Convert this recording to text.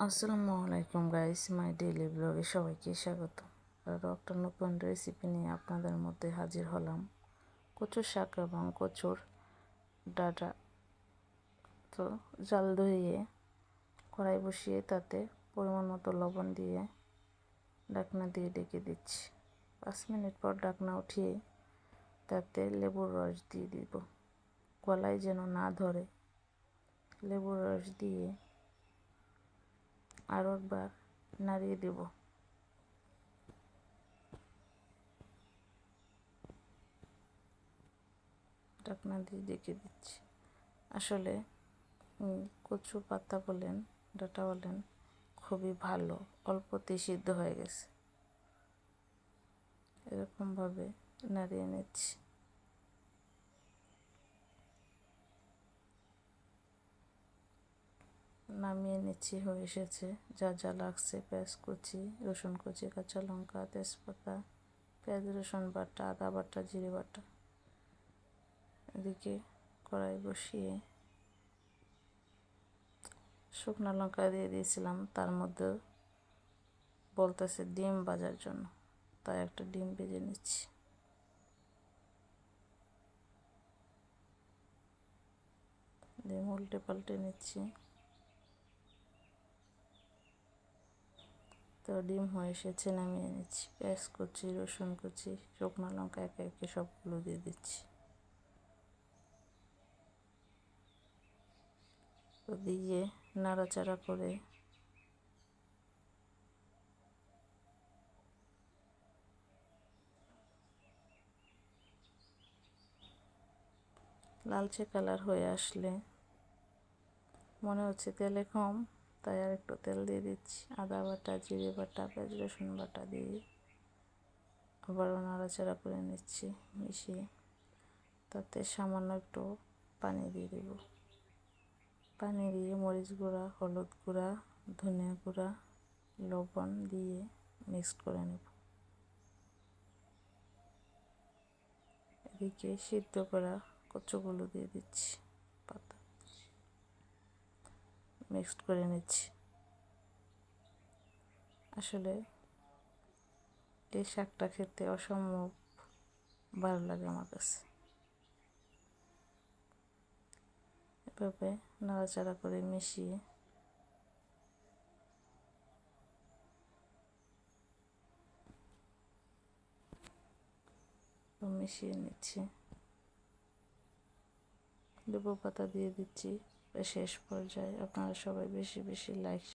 আসসালামু আলাইকুম guys, my daily ব্লগে সবাইকে স্বাগত। আরও একটা নতুন রেসিপি নিয়ে আপনাদের মধ্যে হাজির হলাম। কচুর শাক এবং কচুর ডাঁটা। তো জাল ধরিয়ে কড়াই বসিয়ে তাতে পরিমাণ মতো লবণ দিয়ে ঢাকনা দিয়ে ডেকে দিচ্ছি। 5 মিনিট পর ঢাকনা উঠিয়ে তাতে লেবুর রস দিয়ে দিব, গলায় যেন না ধরে। লেবুর রস দিয়ে আরও একবার নাড়িয়ে দেব। ঢাকনা দিয়ে ডেকে দিচ্ছি। আসলে কচু পাতা বলেন, ডাঁটা বলেন, খুবই ভালো, অল্পতেই সিদ্ধ হয়ে গেছে। এরকমভাবে নাড়িয়ে নিচ্ছি। নামিয়ে নিচ্ছি, হয়ে এসেছে। যা যা লাগছে: পেঁয়াজ কুচি, রসুন কুচি, কাঁচা লঙ্কা, তেজপাতা, পেঁয়াজ রসুন বাটা, আদা বাটা, জিরে বাটা। এদিকে কড়াই বসিয়ে শুকনো লঙ্কা দিয়ে দিয়েছিলাম, তার মধ্যে বলতেছে ডিম ভাজার জন্য, তাই একটা ডিম ভেজে নিচ্ছি। ডিম উল্টে পাল্টে নিচ্ছি। তো ডিম হয়ে এসেছে, নামিয়ে নিচ্ছি। পেঁয়াজ কুচি, রসুন কুচি, শুকনো লঙ্কা একে একে সবগুলো দিয়ে দিচ্ছি। তো দিয়ে নাড়াচাড়া করে লালচে কালার হয়ে আসলে মনে হচ্ছে তেলে কম, তাই আর একটু তেল দিয়ে দিচ্ছি। আদা বাটা, জিরে বাটা, পেঁয়াজ রসুন বাটা দিয়ে আবারও নাড়াচাড়া করে নিচ্ছি। মিশিয়ে তাতে সামান্য একটু পানি দিয়ে দেব। পানি দিয়ে মরিচ গুঁড়া, হলুদ গুঁড়া, ধনিয়া গুঁড়া, লবণ দিয়ে মিক্স করে নেব। এদিকে সিদ্ধ করা কচুগুলো দিয়ে দিচ্ছি, পাতা মিক্সড করে নিচ্ছি। আসলে এই শাকটা খেতে অসম্ভব ভালো লাগে আমার কাছে। এভাবে নাড়াচাড়া করে মিশিয়ে নিচ্ছি। লেবু পাতা দিয়ে দিচ্ছি শেষ পর্যায়ে। আপনারা সবাই বেশি বেশি লাইক